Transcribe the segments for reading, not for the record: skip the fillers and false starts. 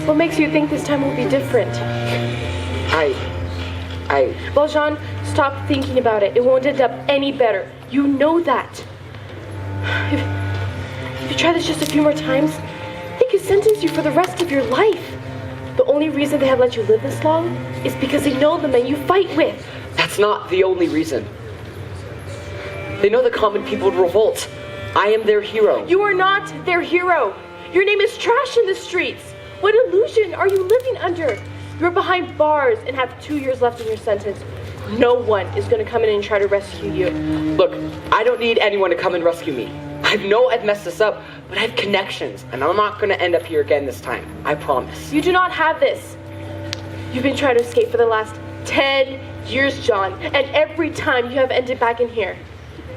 What makes you think this time will be different? Well, Jean, stop thinking about it. It won't end up any better. You know that. If you try this just a few more times, they could sentence you for the rest of your life. The only reason they have let you live this long is because they know the men you fight with. That's not the only reason. They know the common people would revolt. I am their hero. You are not their hero. Your name is trash in the streets. What illusion are you living under? You're behind bars and have 2 years left in your sentence. No one is going to come in and try to rescue you. Look, I don't need anyone to come and rescue me. I know I've messed this up, but I have connections, and I'm not going to end up here again this time. I promise. You do not have this. You've been trying to escape for the last 10 years, John, and every time you have ended back in here.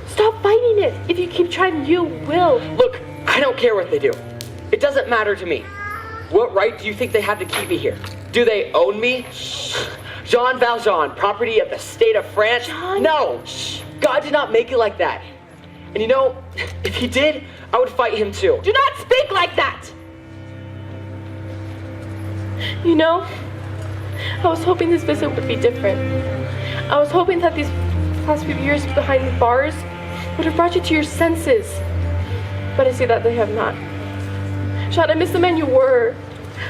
Stop fighting it. If you keep trying, you will. Look, I don't care what they do. It doesn't matter to me. What right do you think they have to keep me here? Do they own me? Jean Valjean, property of the state of France? John. No! God did not make it like that. And you know, if he did, I would fight him too. Do not speak like that! You know, I was hoping this visit would be different. I was hoping that these past few years behind bars would have brought you to your senses. But I see that they have not. Jean, I miss the man you were.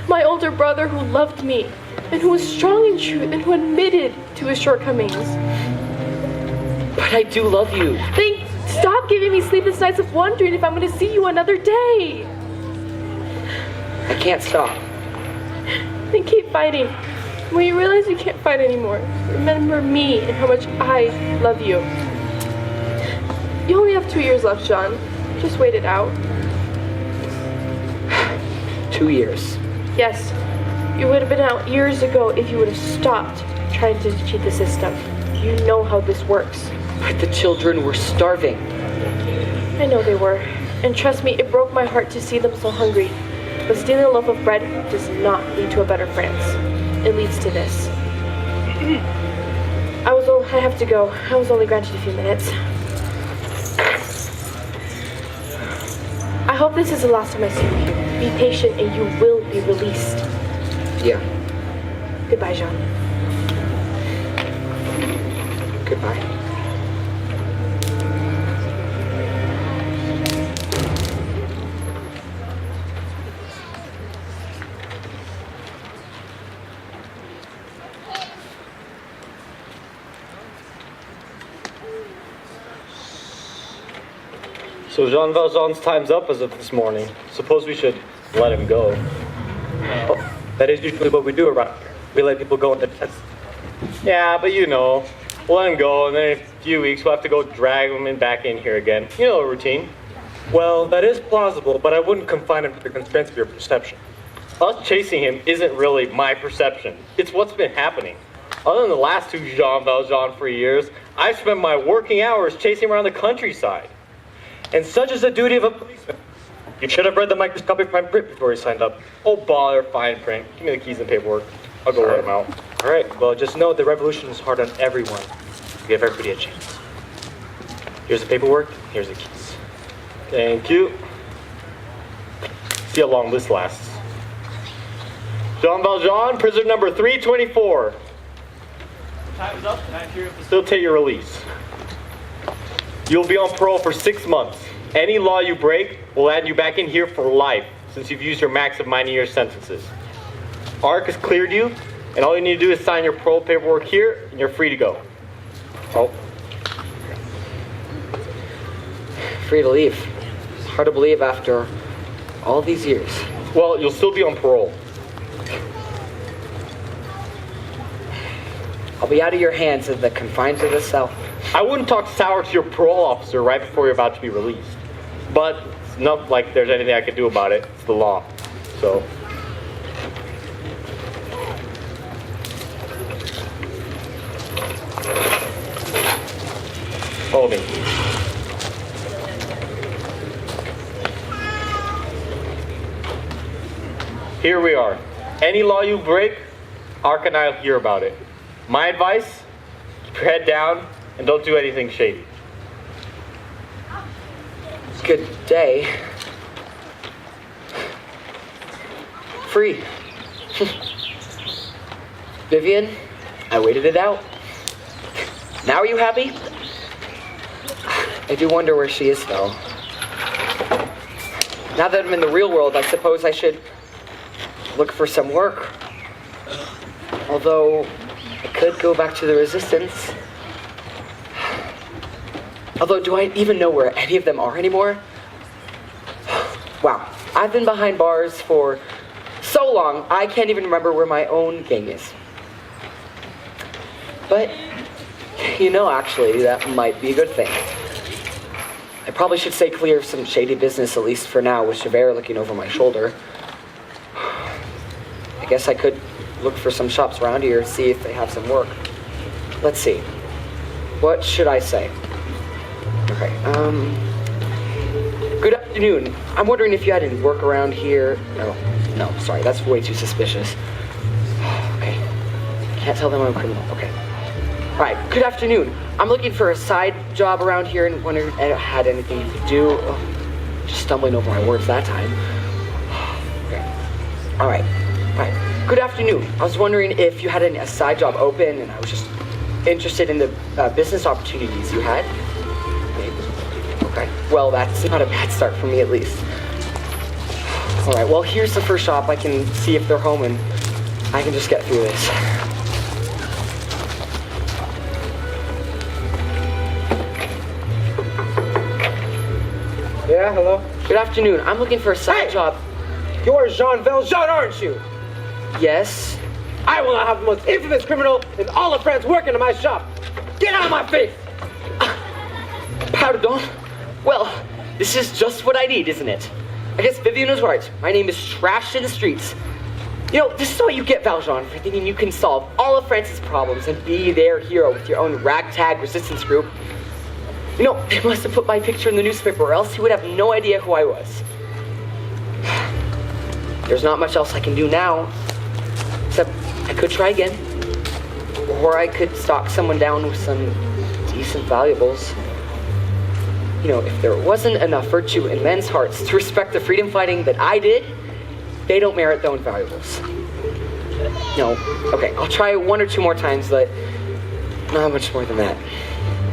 My older brother who loved me, and who was strong in truth, and who admitted to his shortcomings. But I do love you. Then stop giving me sleepless nights of wondering if I'm going to see you another day. I can't stop. Then keep fighting. When you realize you can't fight anymore, remember me and how much I love you. You only have 2 years left, Jean. Just wait it out. 2 years. Yes, you would have been out years ago if you would have stopped trying to cheat the system. You know how this works. But the children were starving. I know they were. And trust me, it broke my heart to see them so hungry. But stealing a loaf of bread does not lead to a better France. It leads to this. I have to go. I was only granted a few minutes. I hope this is the last time I see you here. Be patient and you will be released. Yeah. Goodbye, Jean. Goodbye. So Jean Valjean's time's up as of this morning. Suppose we should let him go. Oh, that is usually what we do around here. We let people go in the test. Yeah, but you know, we'll let him go, and then in a few weeks we'll have to go drag him back in here again. You know the routine. Well, that is plausible, but I wouldn't confine him to the constraints of your perception. Us chasing him isn't really my perception. It's what's been happening. Other than the last 2 Jean Valjean free years, I've spent my working hours chasing around the countryside. And such is the duty of a policeman. You should have read the microscopic fine print before you signed up. Oh, bother, fine print. Give me the keys and paperwork. I'll go let him out. All right, well, just know the revolution is hard on everyone. Give everybody a chance. Here's the paperwork. Here's the keys. Thank you. See how long this lasts. Jean Valjean, prisoner number 324. Time's up. Can I hear you facilitate your release? You'll be on parole for 6 months. Any law you break will add you back in here for life, since you've used your max of 90-year sentences. ARC has cleared you, and all you need to do is sign your parole paperwork here, and you're free to go. Oh. Free to leave. It's hard to believe after all these years. Well, you'll still be on parole. I'll be out of your hands in the confines of the cell. I wouldn't talk sour to your parole officer right before you're about to be released. But it's not like there's anything I can do about it. It's the law. So. Follow me. Here we are. Any law you break, Ark and I'll hear about it. My advice, keep your head down and don't do anything shady. Good day. Free. Vivian, I waited it out. Now are you happy? I do wonder where she is, though. Now that I'm in the real world, I suppose I should look for some work. Although, I could go back to the Resistance. Although, do I even know where any of them are anymore? Wow, I've been behind bars for so long, I can't even remember where my own gang is. But, actually, that might be a good thing. I probably should stay clear of some shady business, at least for now, with Javert looking over my shoulder. I guess I could look for some shops around here, see if they have some work. Let's see. What should I say? Okay, good afternoon. I'm wondering if you had any work around here. No, sorry, that's way too suspicious. Okay, can't tell them I'm a criminal. Okay. All right, good afternoon. I'm looking for a side job around here and wondering if it had anything you could do. Oh, just stumbling over my words that time. Okay. All right. Good afternoon. I was wondering if you had a side job open, and I was just interested in the business opportunities you had. Okay. Well, that's not a bad start for me, at least. All right. Well, here's the first shop. I can see if they're home, and I can just get through this. Yeah, hello? Good afternoon. I'm looking for a side job. You're Jean Valjean, aren't you? Yes. I will not have the most infamous criminal in all of France working in my shop. Get out of my face! Pardon? Well, this is just what I need, isn't it? I guess Vivian was right. My name is trashed in the streets. This is what you get, Valjean, for thinking you can solve all of France's problems and be their hero with your own ragtag resistance group. They must have put my picture in the newspaper, or else he would have no idea who I was. There's not much else I can do now, except I could try again. Or I could stalk someone down with some decent valuables. If there wasn't enough virtue in men's hearts to respect the freedom fighting that I did, they don't merit their own valuables. Okay, I'll try one or two more times, but not much more than that.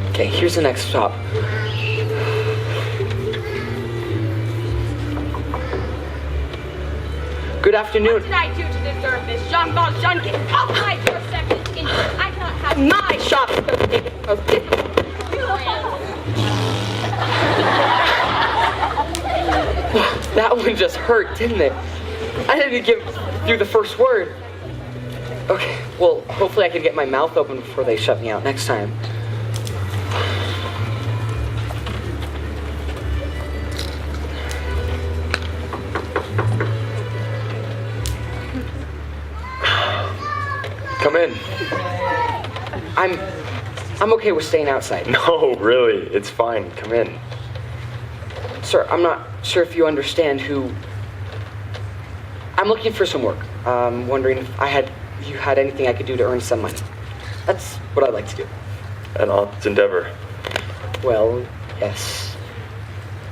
Okay, here's the next shop. Good afternoon. What did I do to deserve this? Jean Valjean, get off my doorstep, this idiot. I cannot have My shop. That one just hurt, didn't it? I didn't get through the first word. Okay, well, hopefully I can get my mouth open before they shut me out next time. Come in. I'm okay with staying outside. No, really, it's fine. Come in. Sir, I'm not sure if you understand who... I'm looking for some work. Wondering if you had anything I could do to earn some money. That's what I'd like to do. An honest endeavor. Well, yes.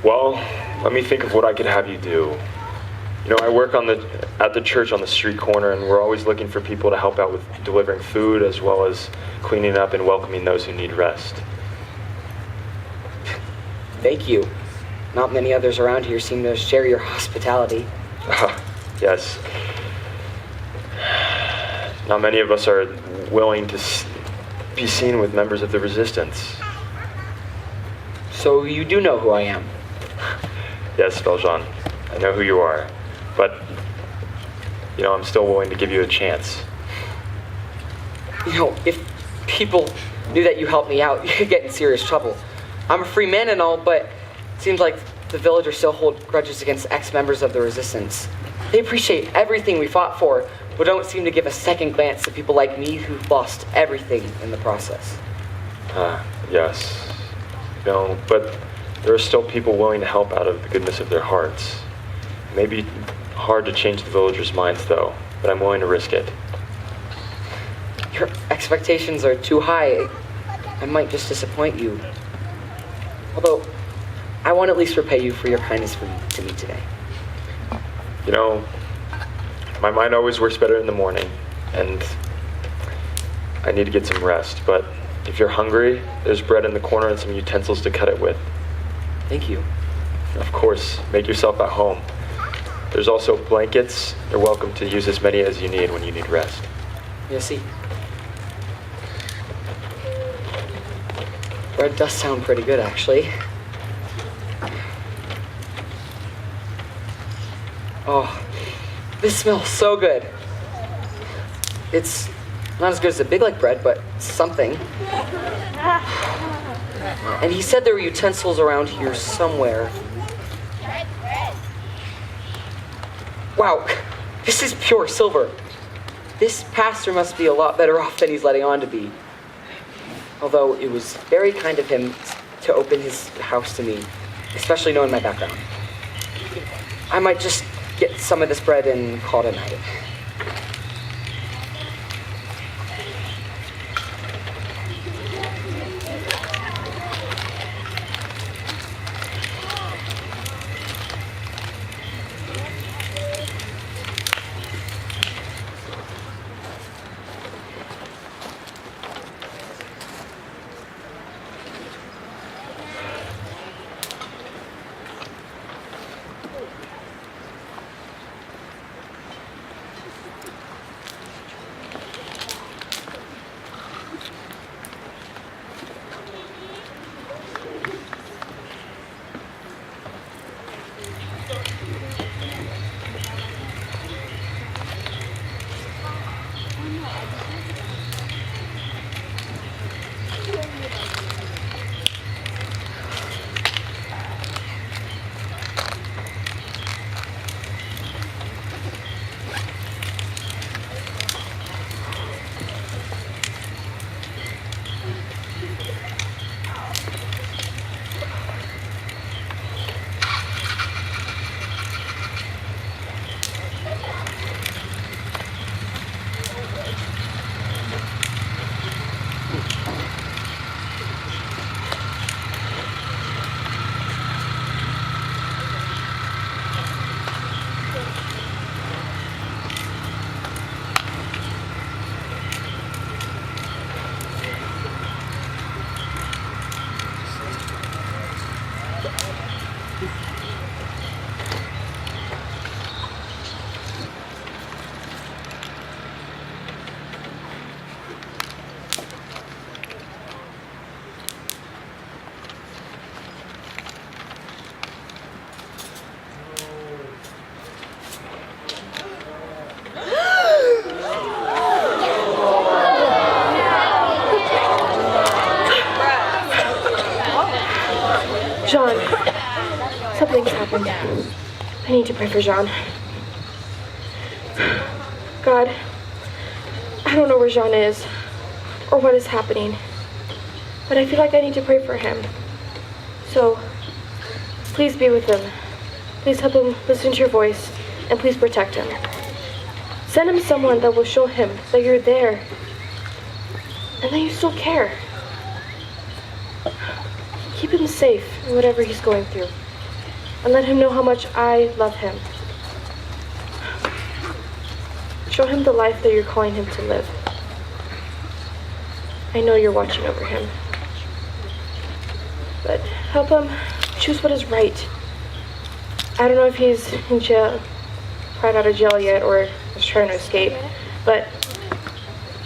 Well, let me think of what I could have you do. I work at the church on the street corner, and we're always looking for people to help out with delivering food as well as cleaning up and welcoming those who need rest. Thank you. Not many others around here seem to share your hospitality. Yes. Not many of us are willing to be seen with members of the Resistance. So you do know who I am? Yes, Valjean. I know who you are. But, I'm still willing to give you a chance. If people knew that you helped me out, you could get in serious trouble. I'm a free man and all, but it seems like the villagers still hold grudges against ex-members of the Resistance. They appreciate everything we fought for, but don't seem to give a second glance to people like me who've lost everything in the process. Yes. But there are still people willing to help out of the goodness of their hearts. It may be hard to change the villagers' minds, though, but I'm willing to risk it. Your expectations are too high. I might just disappoint you. Although, I want to at least repay you for your kindness to me today. My mind always works better in the morning, and I need to get some rest. But if you're hungry, there's bread in the corner and some utensils to cut it with. Thank you. Of course, make yourself at home. There's also blankets. You're welcome to use as many as you need when you need rest. Merci. Bread does sound pretty good, actually. Oh, this smells so good. It's not as good as a Big Like bread, but something. And he said there were utensils around here somewhere. Wow, this is pure silver. This pastor must be a lot better off than he's letting on to be. Although it was very kind of him to open his house to me, especially knowing my background. I might just get some of this bread and call it a night. Jean, something's happened. I need to pray for Jean. God, I don't know where Jean is or what is happening, but I feel like I need to pray for him. So, please be with him. Please help him listen to your voice, and please protect him. Send him someone that will show him that you're there and that you still care. Keep him safe in whatever he's going through, and let him know how much I love him. Show him the life that you're calling him to live. I know you're watching over him, but help him choose what is right. I don't know if he's in jail, right out of jail yet, or is trying to escape, but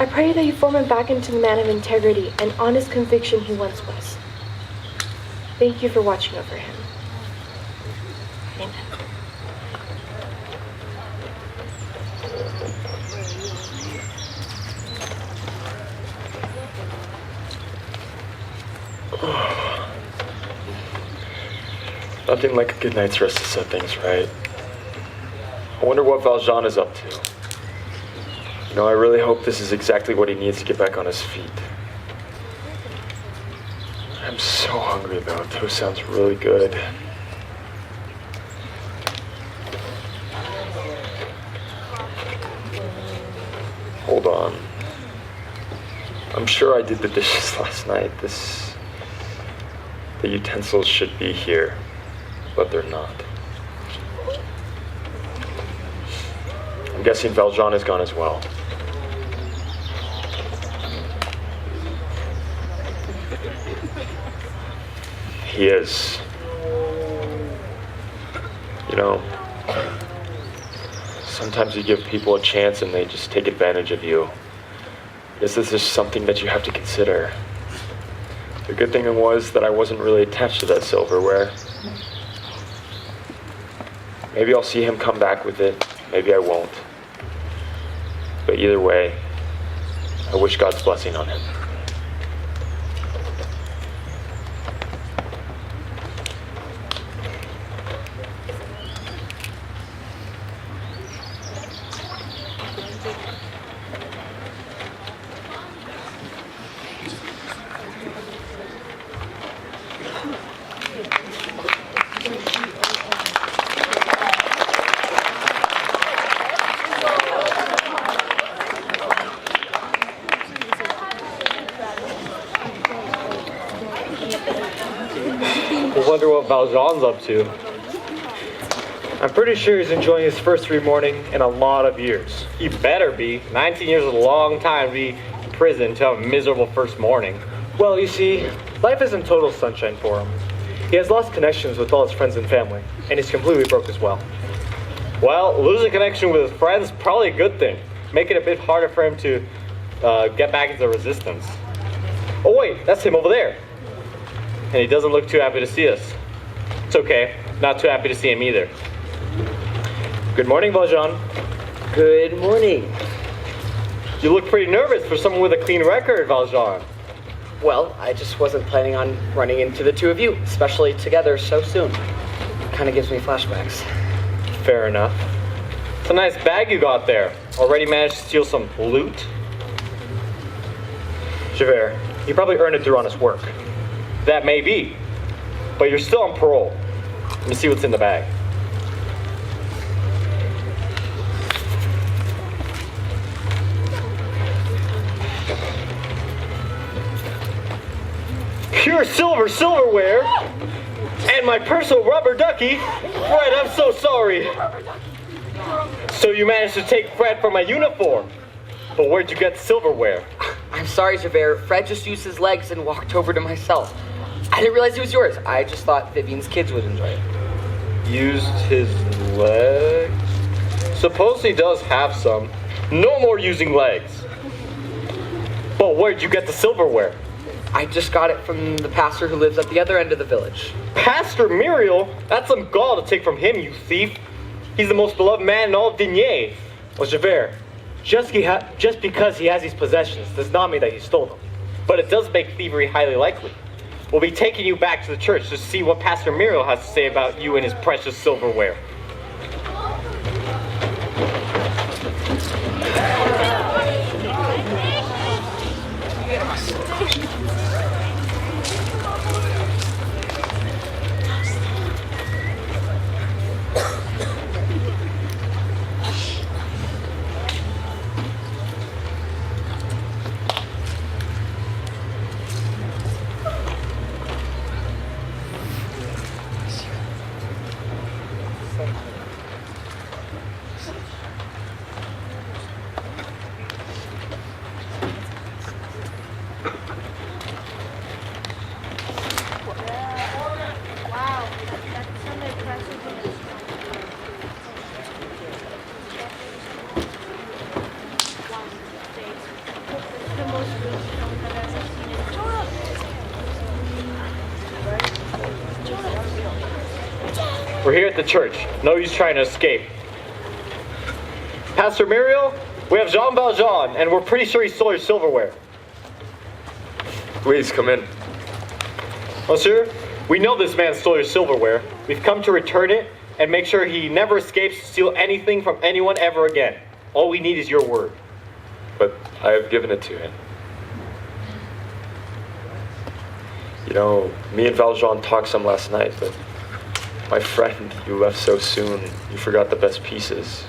I pray that you form him back into the man of integrity and honest conviction he once was. Thank you for watching over him. Amen. Nothing like a good night's rest to set things right. I wonder what Valjean is up to. You know, I really hope this is exactly what he needs to get back on his feet. I'm so hungry though. Toast sounds really good. Hold on. I'm sure I did the dishes last night. The utensils should be here, but they're not. I'm guessing Valjean is gone as well. He is. You know, sometimes you give people a chance and they just take advantage of you. This is just something that you have to consider. The good thing was that I wasn't really attached to that silverware. Maybe I'll see him come back with it. Maybe I won't. But either way, I wish God's blessing on him. I wonder what Valjean's up to. I'm pretty sure he's enjoying his first free morning in a lot of years. He better be. 19 years is a long time to be in prison to have a miserable first morning. Well, you see, life isn't total sunshine for him. He has lost connections with all his friends and family, and he's completely broke as well. Well, losing connection with his friends is probably a good thing. Make it a bit harder for him to get back into resistance. Oh wait, that's him over there. And he doesn't look too happy to see us. It's okay, not too happy to see him either. Good morning, Valjean. Good morning. You look pretty nervous for someone with a clean record, Valjean. Well, I just wasn't planning on running into the two of you, especially together so soon. Kind of gives me flashbacks. Fair enough. It's a nice bag you got there. Already managed to steal some loot? Javert, he probably earned it through honest work. That may be. But you're still on parole. Let me see what's in the bag. Pure silverware, and my personal rubber ducky. Fred, I'm so sorry. So you managed to take Fred from my uniform. But where'd you get the silverware? I'm sorry, Javert. Fred just used his legs and walked over to myself. I didn't realize it was yours. I just thought Vivian's kids would enjoy it. Used his legs? Suppose he does have some. No more using legs. But where'd you get the silverware? I just got it from the pastor who lives at the other end of the village. Pastor Muriel? That's some gall to take from him, you thief. He's the most beloved man in all of Digne. Well, Javert, just because he has these possessions does not mean that he stole them. But it does make thievery highly likely. We'll be taking you back to the church to see what Pastor Muriel has to say about you and his precious silverware. We're here at the church. No use trying to escape. Pastor Muriel, we have Jean Valjean, and we're pretty sure he stole your silverware. Please come in. Monsieur, we know this man stole your silverware. We've come to return it and make sure he never escapes to steal anything from anyone ever again. All we need is your word. But I have given it to him. You know, me and Valjean talked some last night, but my friend, you left so soon. You forgot the best pieces.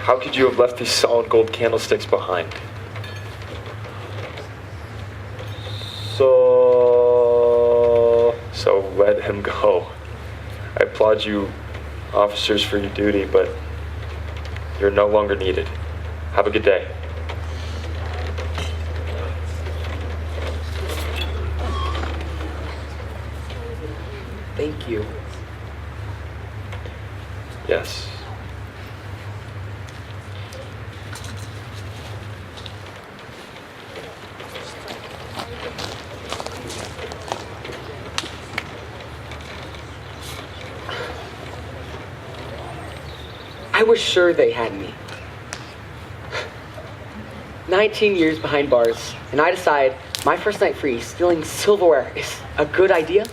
How could you have left these solid gold candlesticks behind? So let him go. I applaud you, officers, for your duty, but you're no longer needed. Have a good day. Thank you. Yes. I was sure they had me. 19 years behind bars, and I decide my first night free, stealing silverware is a good idea?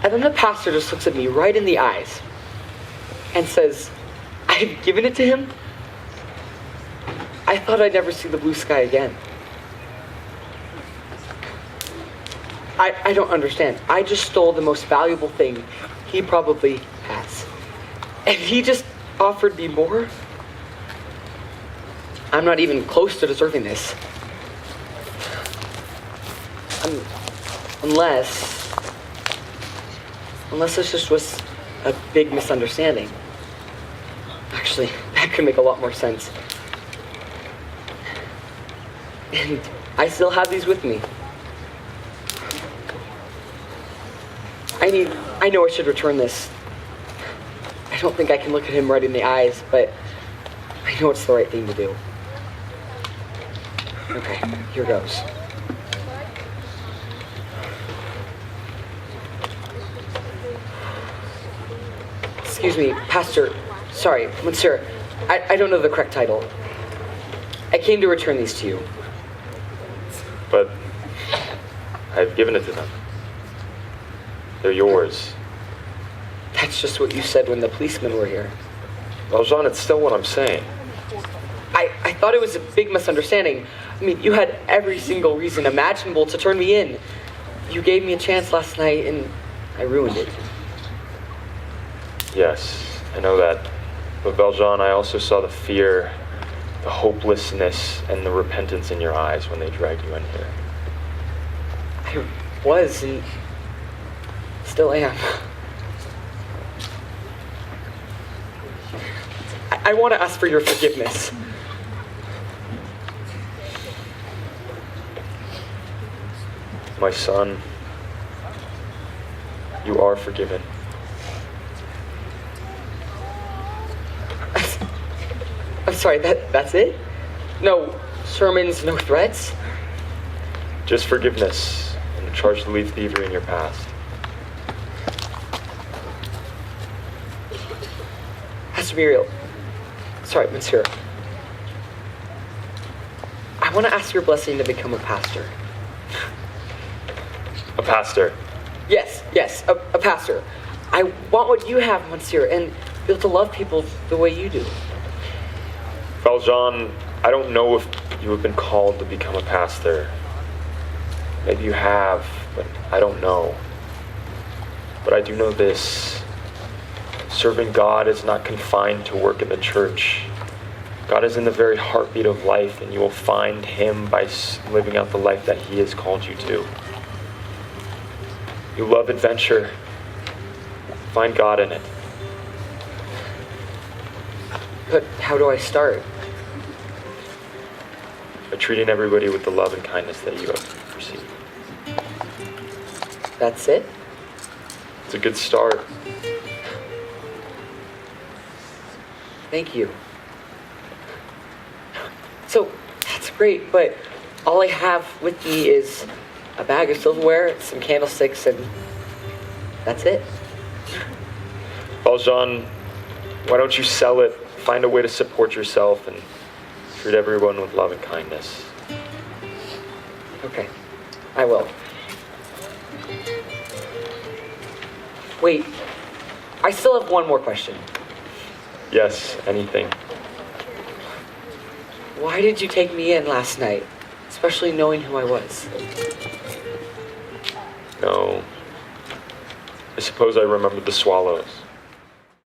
And then the pastor just looks at me right in the eyes and says, I've given it to him? I thought I'd never see the blue sky again. I don't understand. I just stole the most valuable thing he probably has. And he just offered me more? I'm not even close to deserving this. Unless this just was a big misunderstanding. Actually, that could make a lot more sense. And I still have these with me. I know I should return this. I don't think I can look at him right in the eyes, but I know it's the right thing to do. Okay, here goes. Excuse me, Pastor. Sorry, Monsieur. I don't know the correct title. I came to return these to you. But I've given it to them. They're yours. That's just what you said when the policemen were here. Valjean, it's still what I'm saying. I thought it was a big misunderstanding. I mean, you had every single reason imaginable to turn me in. You gave me a chance last night, and I ruined it. Yes, I know that. But Valjean, I also saw the fear, the hopelessness, and the repentance in your eyes when they dragged you in here. I was, and still am. I want to ask for your forgiveness. My son, you are forgiven. I'm sorry, that's it? No sermons, no threats? Just forgiveness and a charge to leave thievery in your past. Has to be real. Sorry, Monsieur. I want to ask your blessing to become a pastor. A pastor. Yes, a pastor. I want what you have, Monsieur, and be able to love people the way you do. Valjean, I don't know if you have been called to become a pastor. Maybe you have, but I don't know. But I do know this. Serving God is not confined to work in the church. God is in the very heartbeat of life, and you will find Him by living out the life that He has called you to. You love adventure. Find God in it. But how do I start? By treating everybody with the love and kindness that you have received. That's it? It's a good start. Thank you. So, that's great, but all I have with me is a bag of silverware, some candlesticks, and that's it. Valjean, why don't you sell it, find a way to support yourself, and treat everyone with love and kindness. Okay, I will. Wait, I still have one more question. Yes, anything. Why did you take me in last night, especially knowing who I was? No. I suppose I remembered the swallows.